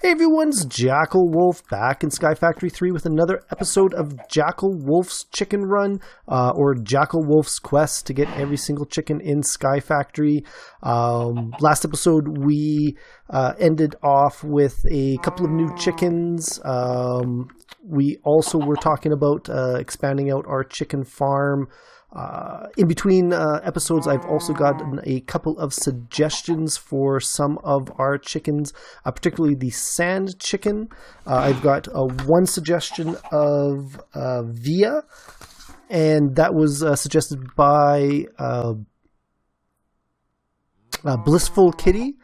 Hey everyone's JackelWolf back in Sky Factory 3 with another episode of JackelWolf's Chicken Run, or JackelWolf's quest to get every single chicken in Sky Factory. Last episode we ended off with a couple of new chickens. We also were talking about expanding out our chicken farm. In between episodes, I've also gotten a couple of suggestions for some of our chickens, particularly the sand chicken. I've got one suggestion of Via, and that was suggested by Blissful Kitty.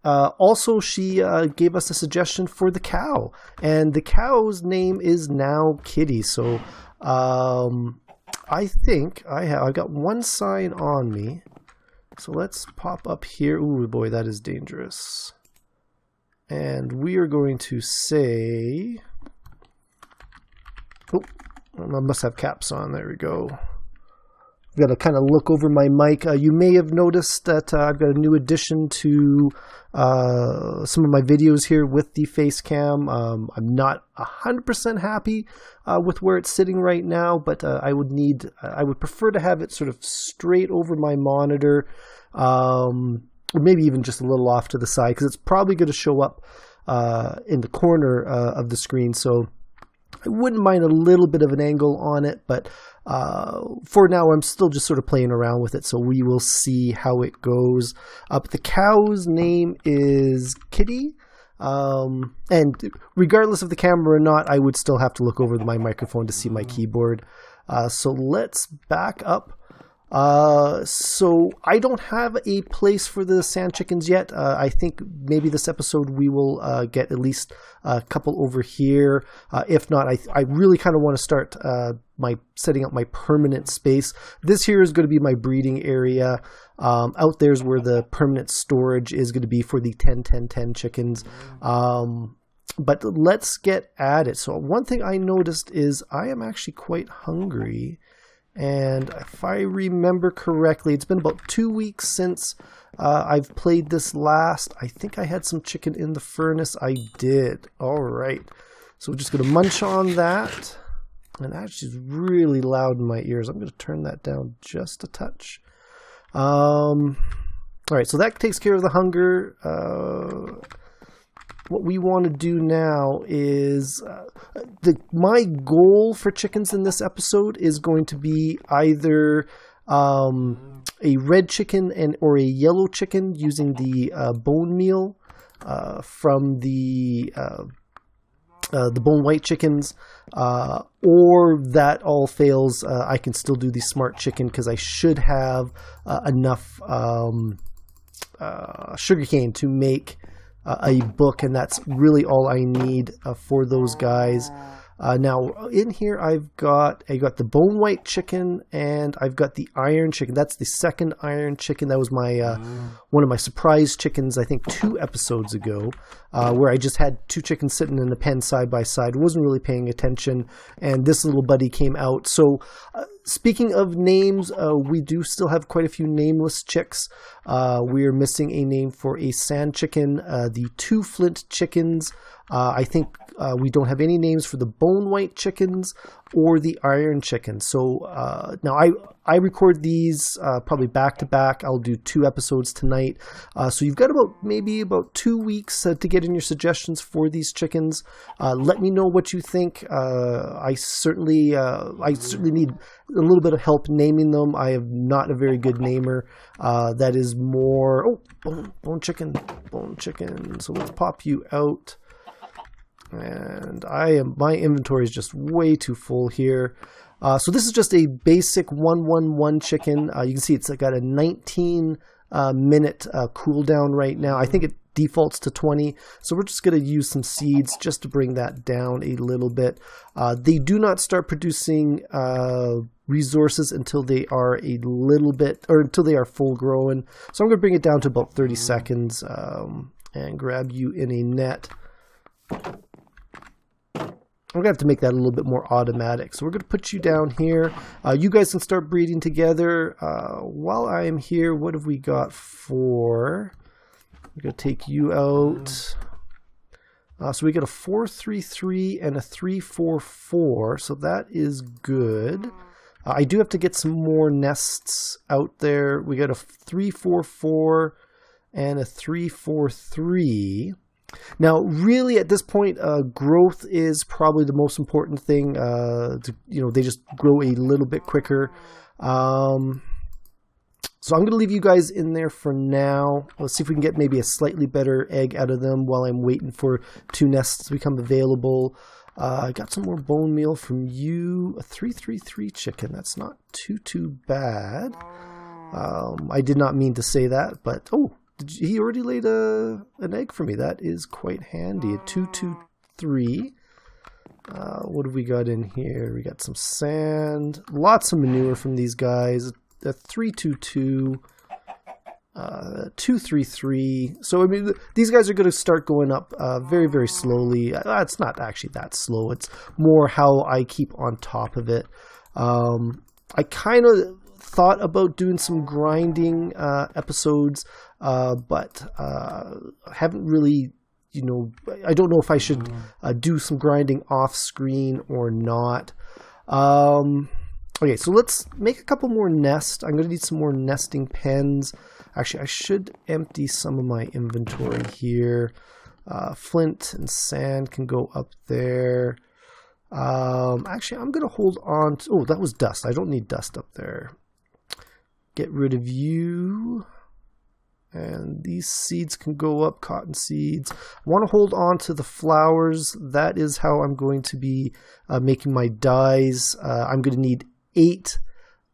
Also, she gave us a suggestion for the cow, and the cow's name is now Kitty. So, I think I've got one sign on me. So let's pop up here. Ooh, boy, that is dangerous. And we are going to say, oh, I must have caps on. There we go. I've got to kind of look over my mic. You may have noticed that I've got a new addition to some of my videos here with the face cam. I'm not 100% happy with where it's sitting right now, but I would prefer to have it sort of straight over my monitor, or maybe even just a little off to the side, because it's probably going to show up in the corner of the screen. So I wouldn't mind a little bit of an angle on it, but for now I'm still just sort of playing around with it, so we will see how it goes. But the cow's name is Kitty, and regardless of the camera or not, I would still have to look over my microphone to see my keyboard. So let's back up. So I don't have a place for the sand chickens yet. I think maybe this episode we will get at least a couple over here. If not, I really kind of want to start setting up my permanent space. This here is going to be my breeding area. Out there's where the permanent storage is going to be for the 10-10-10 chickens. But let's get at it. So one thing I noticed is I am actually quite hungry. And if I remember correctly, it's been about 2 weeks since I've played this last. I think I had some chicken in the furnace. I did. All right. So we're just going to munch on that. And that's just really loud in my ears. I'm going to turn that down just a touch. All right. So that takes care of the hunger. What we want to do now is my goal for chickens in this episode is going to be either a red chicken or a yellow chicken using the bone meal from the bone white chickens, or that all fails. I can still do the smart chicken because I should have enough sugarcane to make a book, and that's really all I need for those guys. Now in here I got the bone white chicken, and I've got the iron chicken. That's the second iron chicken. That was my one of my surprise chickens, I think 2 episodes ago, where I just had 2 chickens sitting in the pen side by side. Wasn't really paying attention, and this little buddy came out. So speaking of names, we do still have quite a few nameless chicks. We are missing a name for a sand chicken. The 2 flint chickens. I think we don't have any names for the bone white chickens or the iron chicken. So now I record these probably back to back. I'll do 2 episodes tonight. So you've got maybe about 2 weeks to get in your suggestions for these chickens. Let me know what you think. I certainly need a little bit of help naming them. I am not a very good namer. That is more bone chicken. So let's pop you out. And my inventory is just way too full here. So this is just a basic 1-1-1 chicken. You can see it's got a 19 minute cooldown right now. I think it defaults to 20. So we're just going to use some seeds just to bring that down a little bit. They do not start producing resources until they are until they are full grown. So I'm going to bring it down to about 30 seconds and grab you in a net. We're going to have to make that a little bit more automatic. So we're going to put you down here. You guys can start breeding together. While I am here, what have we got for? We're going to take you out. So we get a 433 and a 344, so that is good. I do have to get some more nests out there. We got a 344 and a 343. Now, really, at this point, growth is probably the most important thing. They just grow a little bit quicker. So I'm going to leave you guys in there for now. Let's see if we can get maybe a slightly better egg out of them while I'm waiting for 2 nests to become available. I got some more bone meal from you. A 333 chicken. That's not too bad. I did not mean to say that, but he already laid an egg for me. That is quite handy. A 223. What have we got in here? We got some sand. Lots of manure from these guys. A 322. 233. So, I mean, these guys are going to start going up very, very slowly. It's not actually that slow. It's more how I keep on top of it. I kind of thought about doing some grinding episodes, but haven't really, I don't know if I should do some grinding off screen or not. Okay, so let's make a couple more nests. I'm going to need some more nesting pens. Actually, I should empty some of my inventory here. Flint and sand can go up there. Actually, I'm going to hold on to... Oh, that was dust. I don't need dust up there. Get rid of you. And these seeds can go up, cotton seeds. I want to hold on to the flowers. That is how I'm going to be making my dyes. I'm going to need 8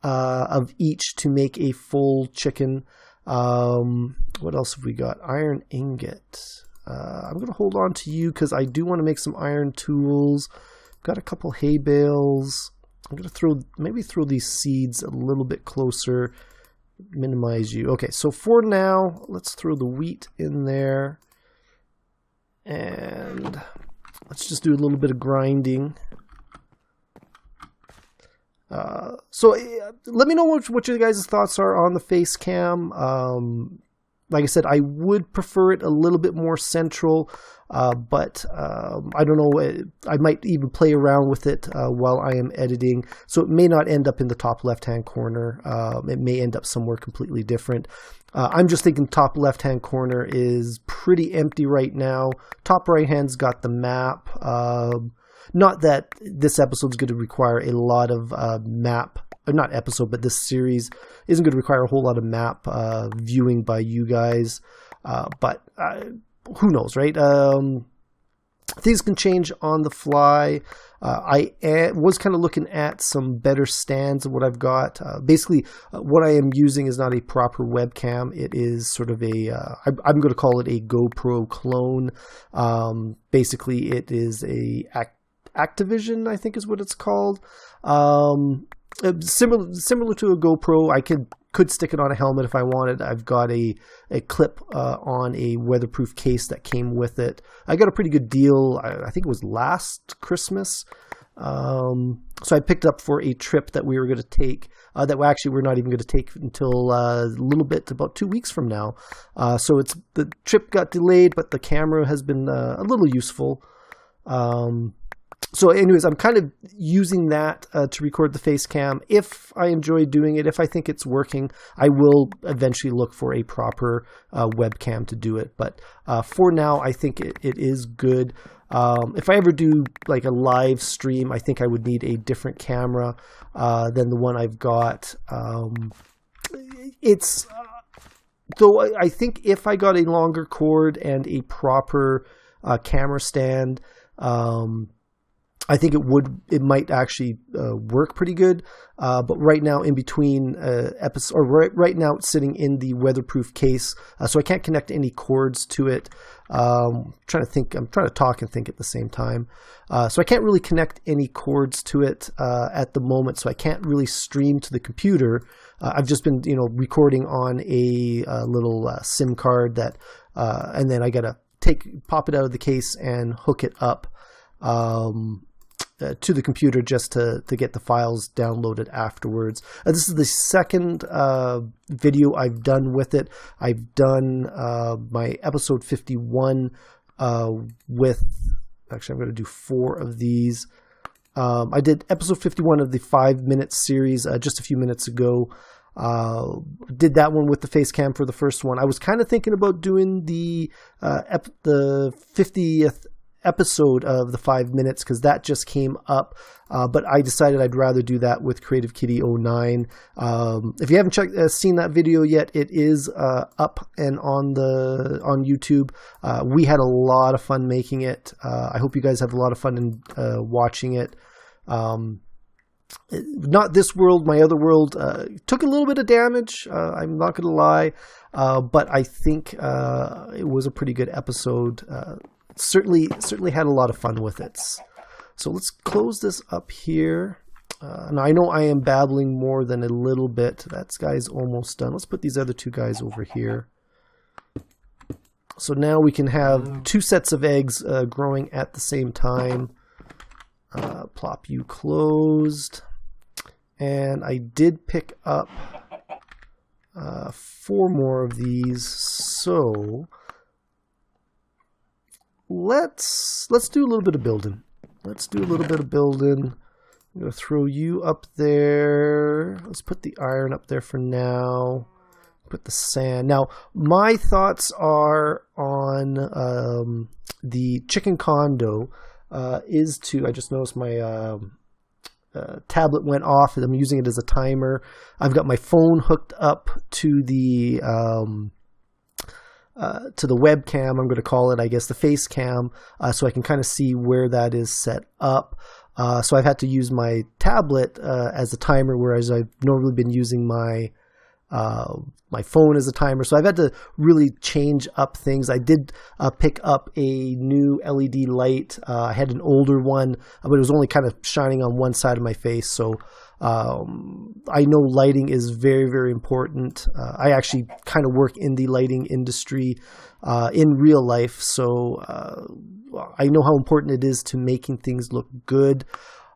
of each to make a full chicken. What else have we got? Iron ingot. I'm going to hold on to you because I do want to make some iron tools. Got a couple hay bales. I'm going to maybe throw these seeds a little bit closer. Minimize you. Okay, so for now, let's throw the wheat in there. And let's just do a little bit of grinding. Let me know what your guys' thoughts are on the face cam. Like I said, I would prefer it a little bit more central, but I don't know. I might even play around with it while I am editing, so it may not end up in the top left-hand corner. It may end up somewhere completely different. I'm just thinking top left-hand corner is pretty empty right now. Top right-hand's got the map. Not that this episode is going to require a lot of map, not episode, but this series isn't going to require a whole lot of map viewing by you guys. But who knows, right? Things can change on the fly. I was kind of looking at some better stands of what I've got. Basically, what I am using is not a proper webcam. It is sort of I'm going to call it a GoPro clone. Basically, it is a Activision, I think is what it's called. Similar to a GoPro. I could stick it on a helmet if I wanted. I've got a clip on a weatherproof case that came with it. I got a pretty good deal. I think it was last Christmas. So I picked up for a trip that we were going to take, that we're not even going to take until a little bit, about 2 weeks from now. So the trip got delayed, but the camera has been a little useful. So anyways, I'm kind of using that to record the face cam. If I enjoy doing it, if I think it's working, I will eventually look for a proper webcam to do it. But for now, I think it is good. If I ever do like a live stream, I think I would need a different camera than the one I've got. Though I think if I got a longer cord and a proper camera stand, I think it might actually work pretty good. But right now, in between episodes, or right now, it's sitting in the weatherproof case, so I can't connect any cords to it. I'm trying to talk and think at the same time. So I can't really connect any cords to it at the moment. So I can't really stream to the computer. I've just been, recording on a little SIM card that, and then I gotta pop it out of the case and hook it up to the computer just to get the files downloaded afterwards. This is the second video I've done with it. I've done my episode 51 with, actually I'm going to do 4 of these. I did episode 51 of the 5-minute series just a few minutes ago. Did that one with the face cam for the first one. I was kind of thinking about doing the 50th episode of the 5 minutes because that just came up, but I decided I'd rather do that with Creative Kitty 09. If you haven't seen that video yet, it is up and on YouTube. We had a lot of fun making it. I hope you guys have a lot of fun in watching it. Not this world, my other world took a little bit of damage. I'm not going to lie, but I think it was a pretty good episode. Certainly had a lot of fun with it. So let's close this up here. Now I know I am babbling more than a little bit. That guy's almost done. Let's put these other 2 guys over here. So now we can have 2 sets of eggs growing at the same time. Plop you closed. And I did pick up 4 more of these. So let's do a little bit of building. I'm going to throw you up there. Let's put the iron up there for now. Put the sand. Now, my thoughts are on the chicken condo is to, I just noticed my tablet went off and I'm using it as a timer. I've got my phone hooked up to the webcam, I'm going to call it, I guess, the face cam, so I can kind of see where that is set up. So I've had to use my tablet as a timer, whereas I've normally been using my phone as a timer. So I've had to really change up things. I did pick up a new LED light. I had an older one, but it was only kind of shining on one side of my face. So I know lighting is very, very important. I actually kind of work in the lighting industry in real life. So I know how important it is to making things look good.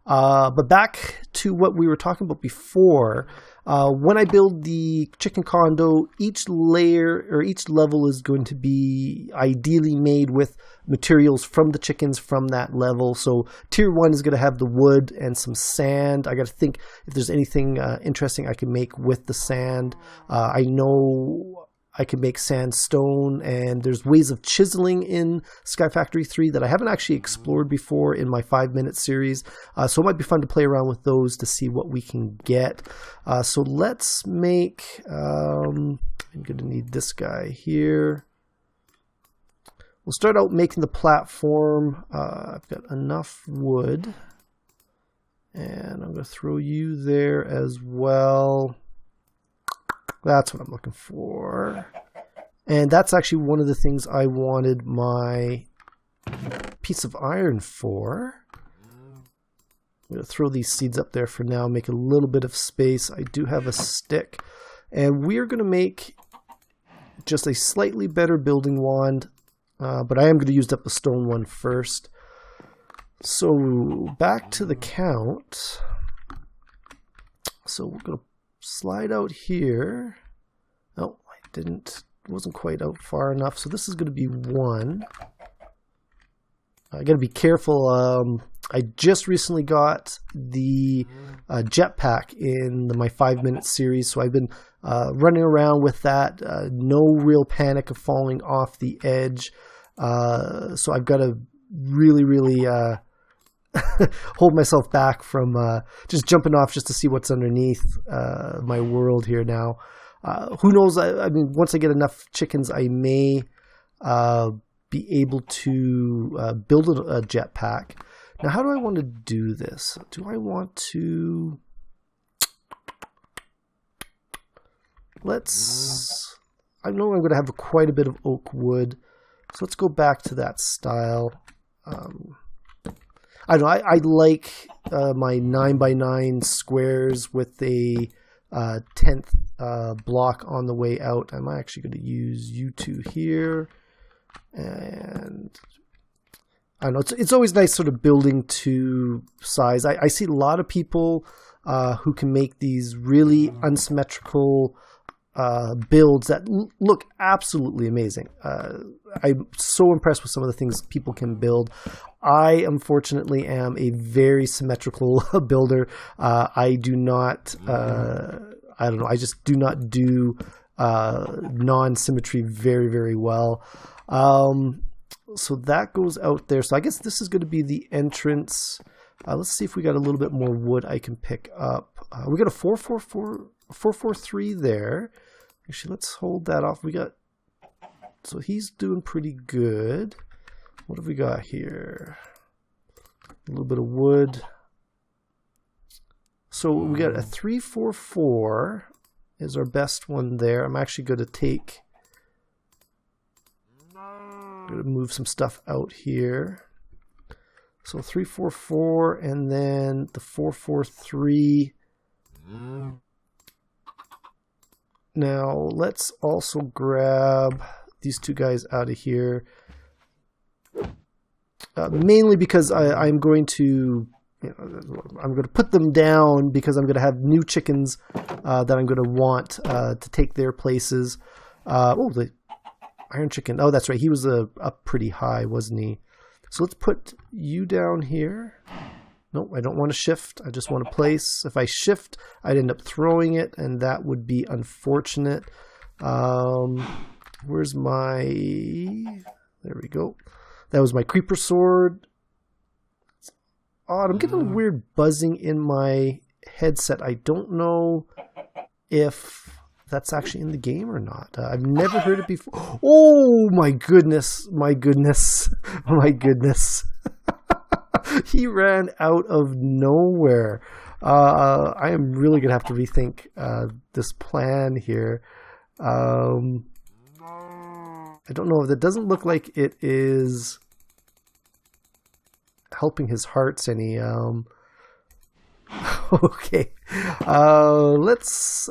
But back to what we were talking about before, when I build the chicken condo, each layer or each level is going to be ideally made with materials from the chickens from that level. So tier 1 is going to have the wood and some sand. I got to think if there's anything interesting I can make with the sand. I know I can make sandstone, and there's ways of chiseling in SkyFactory 3 that I haven't actually explored before in my 5-minute series. So it might be fun to play around with those to see what we can get. So let's make, I'm going to need this guy here. We'll start out making the platform. I've got enough wood, and I'm going to throw you there as well. That's what I'm looking for. And that's actually one of the things I wanted my piece of iron for. I'm going to throw these seeds up there for now, make a little bit of space. I do have a stick. And we're going to make just a slightly better building wand. But I am going to use up the stone one first. So back to the count. So we're going to slide out here. Oh, wasn't quite out far enough. So this is going to be 1. I got to be careful. I just recently got the jetpack in my 5-minute series, so I've been running around with that. No real panic of falling off the edge. So I've got to really hold myself back from just jumping off just to see what's underneath my world here now. Who knows? I mean, once I get enough chickens, I may be able to build a jetpack. Now, how do I want to do this? Do I want to... I know I'm going to have quite a bit of oak wood. So let's go back to that style. I don't know. I like my 9x9 squares with a 10th block on the way out. I'm actually going to use you 2 here. And I don't know. It's always nice sort of building to size. I see a lot of people who can make these really unsymmetrical builds that look absolutely amazing. I'm so impressed with some of the things people can build. I unfortunately am a very symmetrical builder. I do not, I don't know, I just do not do non-symmetry very, very well. So that goes out there. So I guess this is going to be the entrance. Let's see if we got a little bit more wood I can pick up. We got a 443 there. Actually, let's hold that off. We got, so he's doing pretty good. What have we got here? A little bit of wood. So we got a 344 is our best one there. I'm actually going to take, I'm going to move some stuff out here. So 344 and then the 443. Now let's also grab these two guys out of here. Mainly because I'm going to, I'm going to put them down because I'm going to have new chickens that I'm going to want to take their places. Oh, the iron chicken. Oh, that's right. He was up pretty high, wasn't he? So let's put you down here. Nope, I don't want to shift. I just want to place. If I shift, I'd end up throwing it, and that would be unfortunate. Where's my... There we go. That was my creeper sword. It's odd. I'm getting a weird buzzing in my headset. I don't know if that's actually in the game or not. I've never heard it before. Oh my goodness. My goodness. My goodness. He ran out of nowhere. I am really going to have to rethink this plan here. I don't know. That doesn't look like it is helping his hearts any. Okay. Let's...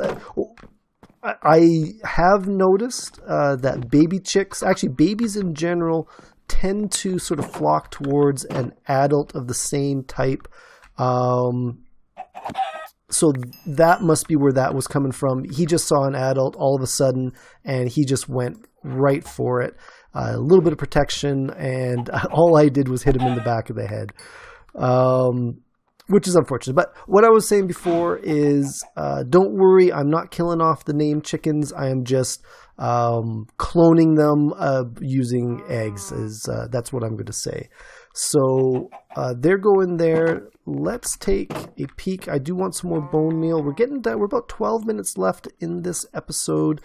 I have noticed that baby chicks, actually babies in general, tend to sort of flock towards an adult of the same type. So that must be where that was coming from. He just saw an adult all of a sudden, and he just went right for it. A little bit of protection, and all I did was hit him in the back of the head. Which is unfortunate. But what I was saying before is, don't worry, I'm not killing off the named chickens. I am just cloning them using eggs. That's what I'm going to say. So they're going there. Let's take a peek. I do want some more bone meal. We're getting that. We're about 12 minutes left in this episode.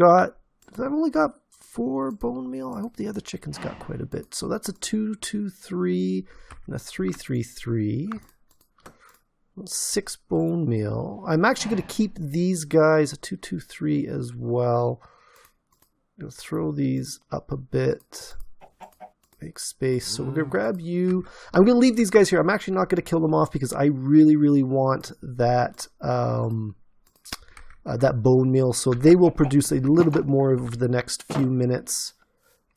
I've only got 4 bone meal. I hope the other chickens got quite a bit. So that's a 223 and a 333. 6 bone meal. I'm actually going to keep these guys a 223 as well. I'm going to throw these up a bit. Make space. So we're going to grab you. I'm going to leave these guys here. I'm actually not going to kill them off because I really, really want that that bone meal. So they will produce a little bit more over the next few minutes.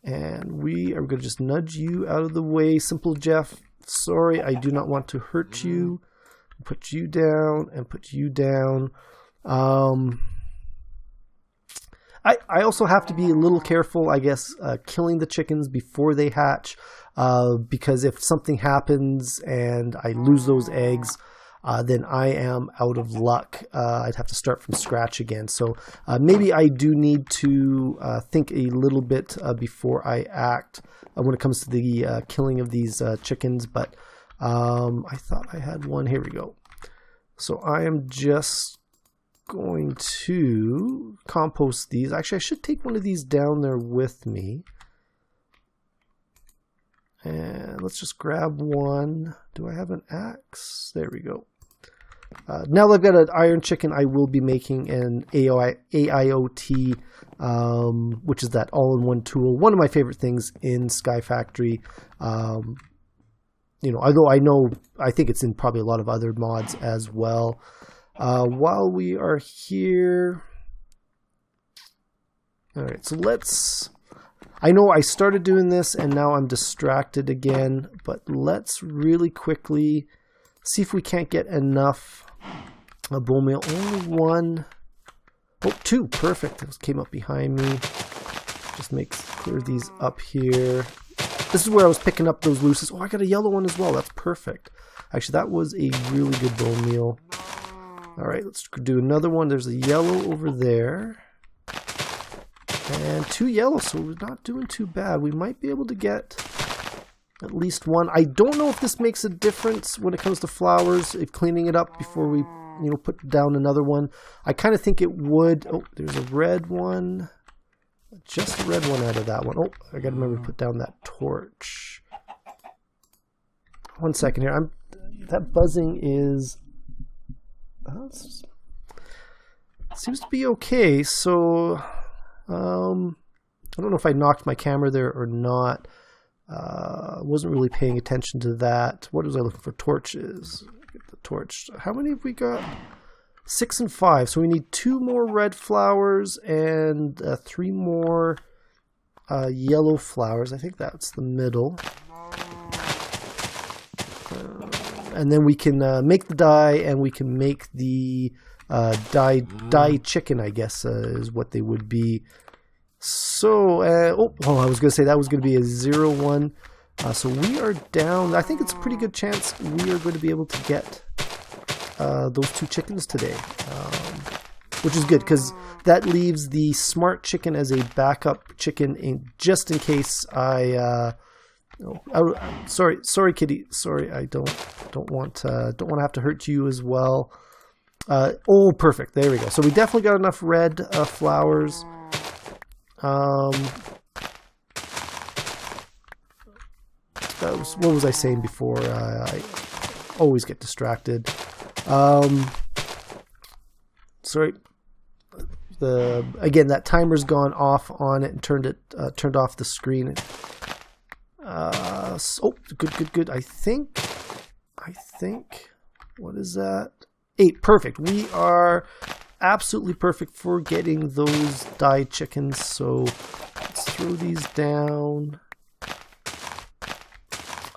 And we are going to just nudge you out of the way. Simple Jeff. Sorry, I do not want to hurt you. Put you down and put you down. I also have to be a little careful, I guess, killing the chickens before they hatch, because if something happens and I lose those eggs, then I am out of luck. I'd have to start from scratch again. So maybe I do need to think a little bit before I act when it comes to the killing of these chickens, but I thought I had one. Here we go. So I am just going to compost these. Actually, I should take one of these down there with me. And let's just grab one. Do I have an axe? There we go. Now that I've got an iron chicken, I will be making an AIoT, which is that all-in-one tool. One of my favorite things in SkyFactory. Although I think it's in probably a lot of other mods as well. While we are here, all right, so I know I started doing this and now I'm distracted again, but let's really quickly see if we can't get enough bone meal. Only one. Oh, 2, perfect. Those came up behind me. Just clear these up here. This is where I was picking up those looses. Oh, I got a yellow one as well. That's perfect. Actually, that was a really good bone meal. All right, let's do another one. There's a yellow over there. And 2 yellows, so we're not doing too bad. We might be able to get at least one. I don't know if this makes a difference when it comes to flowers, if cleaning it up before we, put down another one. I kind of think it would. Oh, there's a red one. Just a red one out of that one. Oh, I got to remember to put down that torch. 1 second here. That buzzing is... seems to be okay, so... I don't know if I knocked my camera there or not. Wasn't really paying attention to that. What was I looking for? Torches. Get the torch. How many have we got? 6 and 5. So we need 2 more red flowers and 3 more yellow flowers. I think that's the middle. And then we can make the dye, and we can make the dye chicken, I guess, is what they would be. So, I was going to say that was going to be a 0-1. So we are down. I think it's a pretty good chance we are going to be able to get those 2 chickens today, which is good because that leaves the smart chicken as a backup chicken just in case sorry, kitty. Sorry, I don't want to have to hurt you as well. Oh, perfect. There we go. So we definitely got enough red flowers. What was I saying before? I always get distracted. Sorry. Again, that timer's gone off on it and turned off the screen. Good. I think. What is that? 8. Perfect. We are absolutely perfect for getting those dyed chickens. So let's throw these down.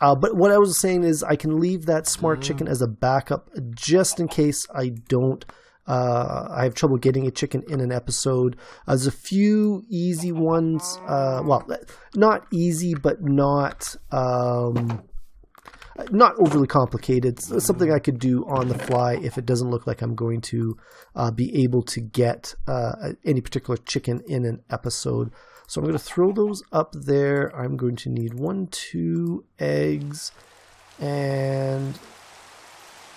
But what I was saying is I can leave that smart chicken as a backup just in case I don't. I have trouble getting a chicken in an episode. There's a few easy ones. Well, not easy, but not overly complicated. It's something I could do on the fly if it doesn't look like I'm going to be able to get any particular chicken in an episode. So I'm going to throw those up there. I'm going to need 1, 2 eggs. And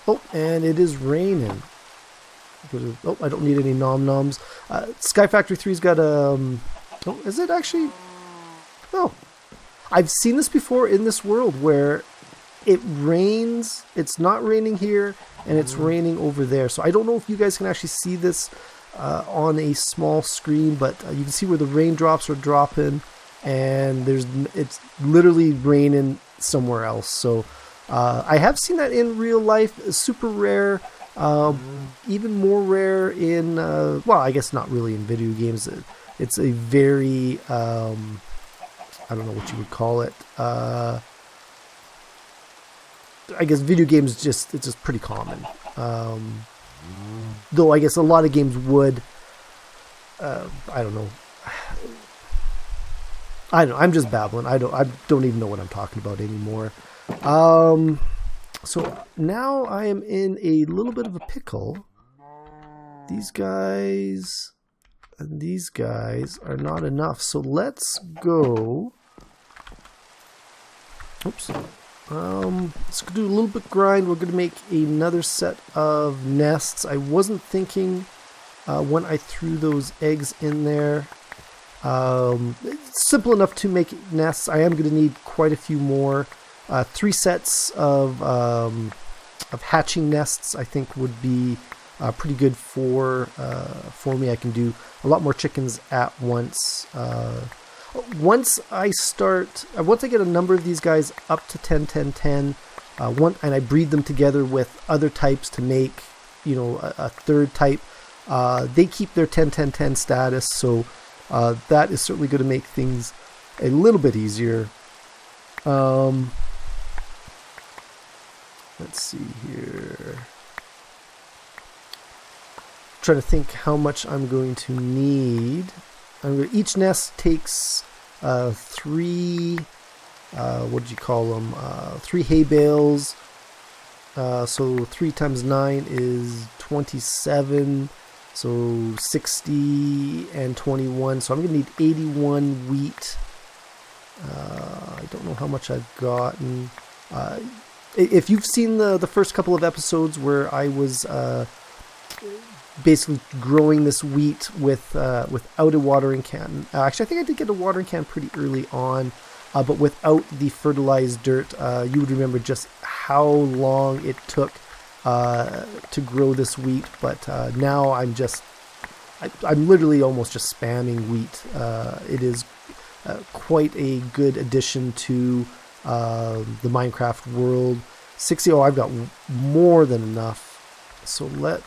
it is raining. Oh, I don't need any nom-noms. Sky Factory 3's got is it actually? Oh, I've seen this before in this world where it rains. It's not raining here, and it's raining over there. So I don't know if you guys can actually see this on a small screen, but you can see where the raindrops are dropping, and it's literally raining somewhere else. So I have seen that in real life. It's super rare. Even more rare in well, I guess not really in video games. It's a very I don't know what you would call it. I guess video games it's just pretty common. Though I guess a lot of games would. I don't know. I'm just babbling. I don't even know what I'm talking about anymore. So now I am in a little bit of a pickle. These guys and these guys are not enough. So let's go. Oops. Let's do a little bit grind. We're going to make another set of nests. I wasn't thinking when I threw those eggs in there. It's simple enough to make nests. I am going to need quite a few more. 3 sets of hatching nests I think would be pretty good for me. I can do a lot more chickens at once. Once I get a number of these guys up to 10, 10, 10, and I breed them together with other types to make, a third type, they keep their 10, 10, 10 status. So that is certainly going to make things a little bit easier. Let's see here. trying to think how much I'm going to need. Each nest takes 3, what did you call them? 3 hay bales. So 3 times 9 is 27. So 60 and 21. So I'm going to need 81 wheat. I don't know how much I've gotten. If you've seen the first couple of episodes where I was basically growing this wheat without a watering can. Actually, I think I did get a watering can pretty early on, but without the fertilized dirt, you would remember just how long it took to grow this wheat. But now I'm literally almost just spamming wheat. It is quite a good addition to the Minecraft world. 60. Oh, I've got more than enough. So we're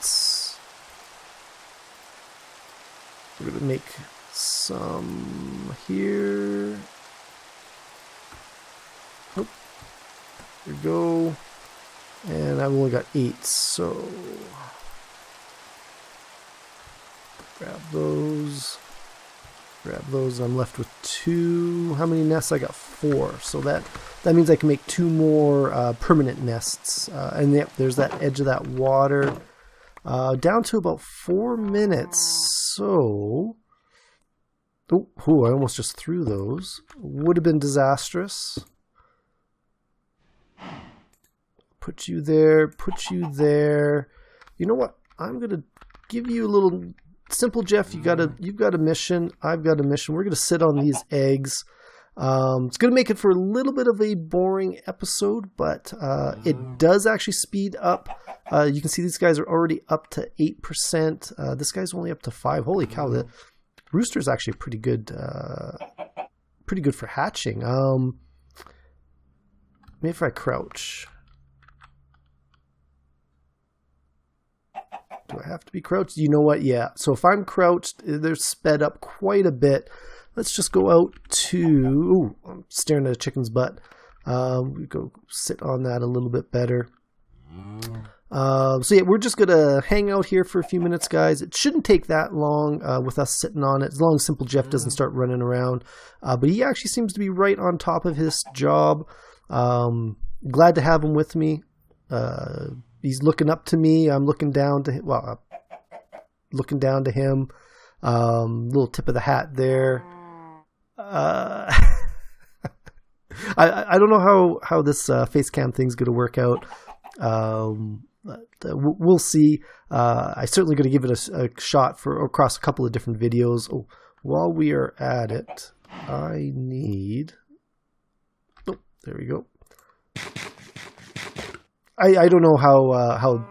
going to make some here. Oh, there we go. And I've only got 8, so grab those. I'm left with 2. How many nests? I got 4. So that means I can make 2 more permanent nests. And yep, there's that edge of that water. Down to about 4 minutes. So, I almost just threw those. Would have been disastrous. Put you there. You know what? I'm gonna give you a little simple, Jeff. You've got a mission. I've got a mission. We're gonna sit on these eggs. It's gonna make it for a little bit of a boring episode, but it does actually speed up. You can see these guys are already up to 8%. This guy's only up to 5. Holy cow! The rooster is actually pretty good for hatching. Maybe if I crouch. Do I have to be crouched? You know what? Yeah. So if I'm crouched, they're sped up quite a bit. Let's just go out to... Ooh, I'm staring at a chicken's butt. We go sit on that a little bit better. So yeah, we're just going to hang out here for a few minutes, guys. It shouldn't take that long with us sitting on it, as long as Simple Jeff doesn't start running around. But he actually seems to be right on top of his job. Glad to have him with me. He's looking up to me. I'm looking down to him. Well, looking down to him. Little tip of the hat there. I don't know how this face cam thing's going to work out. We'll see. I certainly going to give it a shot for across a couple of different videos. Oh, while we are at it, I need... Oh, there we go. I don't know how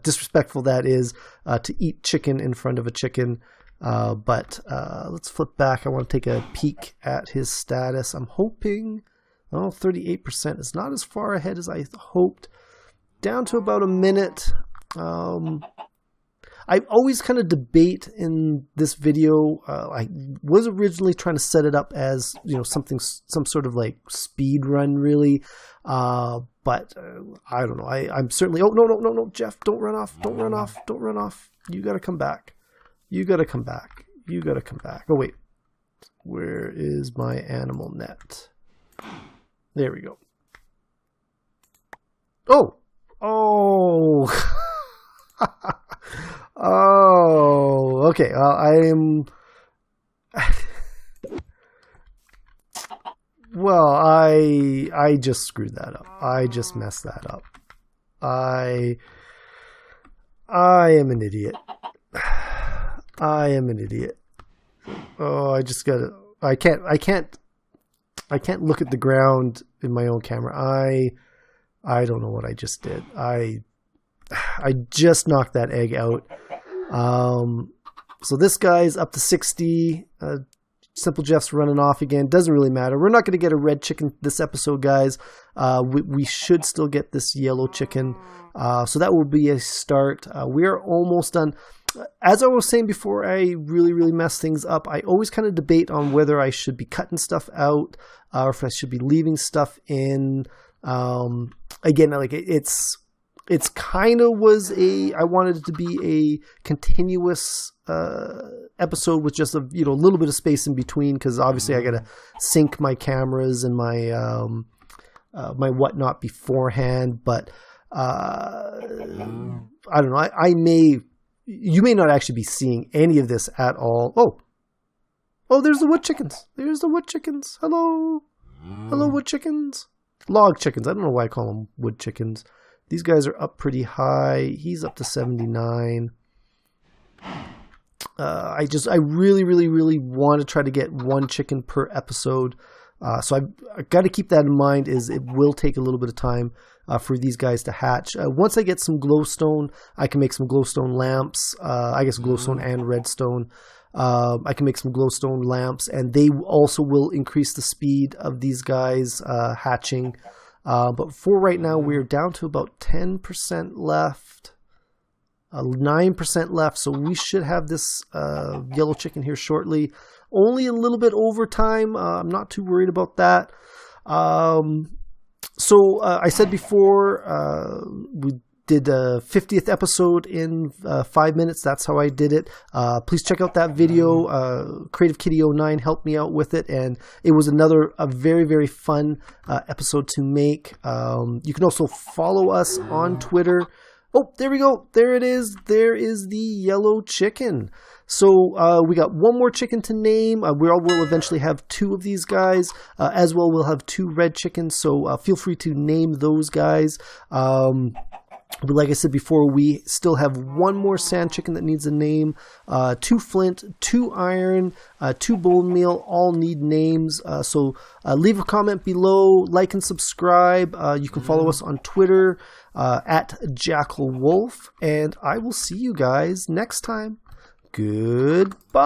disrespectful that is to eat chicken in front of a chicken. But let's flip back. I want to take a peek at his status. I'm hoping, 38% is not as far ahead as I hoped. Down to about a minute. I always kind of debate in this video. I was originally trying to set it up as, some sort of like speed run, really. But I don't know. I'm certainly. Oh no, Jeff! Don't run off! Don't run off! Don't run off! You got to come back. You got to come back. You got to come back. Oh wait, where is my animal net? There we go. Oh. Oh, okay. Well, I just screwed that up. I just messed that up. I am an idiot. I am an idiot. Oh, I just gotta. I can't look at the ground in my own camera. I don't know what I just did. I just knocked that egg out. So this guy's up to 60. Simple Jeff's running off again. Doesn't really matter. We're not going to get a red chicken this episode, guys. We should still get this yellow chicken. So that will be a start. We are almost done. As I was saying before, I really mess things up. I always kind of debate on whether I should be cutting stuff out or if I should be leaving stuff in. Again, like it's... it's kind of was I wanted it to be a continuous episode with just a little bit of space in between, because obviously I got to sync my cameras and my my whatnot beforehand. But I don't know. You may not actually be seeing any of this at all. Oh, there's the wood chickens. There's the wood chickens. Hello, wood chickens. Log chickens. I don't know why I call them wood chickens. These guys are up pretty high. He's up to 79. I really, really, really want to try to get one chicken per episode. So I've got to keep that in mind. It will take a little bit of time for these guys to hatch. Once I get some glowstone, I can make some glowstone lamps. I guess glowstone and redstone. I can make some glowstone lamps, and they also will increase the speed of these guys hatching. But for right now, we're down to about 10% left, 9% left. So we should have this yellow chicken here shortly. Only a little bit over time. I'm not too worried about that. So I said before, we did a 50th episode in 5 minutes. That's how I did it. Please check out that video. Creative Kitty09 helped me out with it, and it was a very, very fun episode to make. You can also follow us on Twitter. Oh, there we go. There it is. There is the yellow chicken. So we got one more chicken to name. We'll eventually have two of these guys. As well, we'll have two red chickens. So feel free to name those guys. But like I said before, we still have one more sand chicken that needs a name. 2 flint, 2 iron, 2 bone meal, all need names. So leave a comment below, like and subscribe. You can follow us on Twitter at JackelWolf. And I will see you guys next time. Goodbye.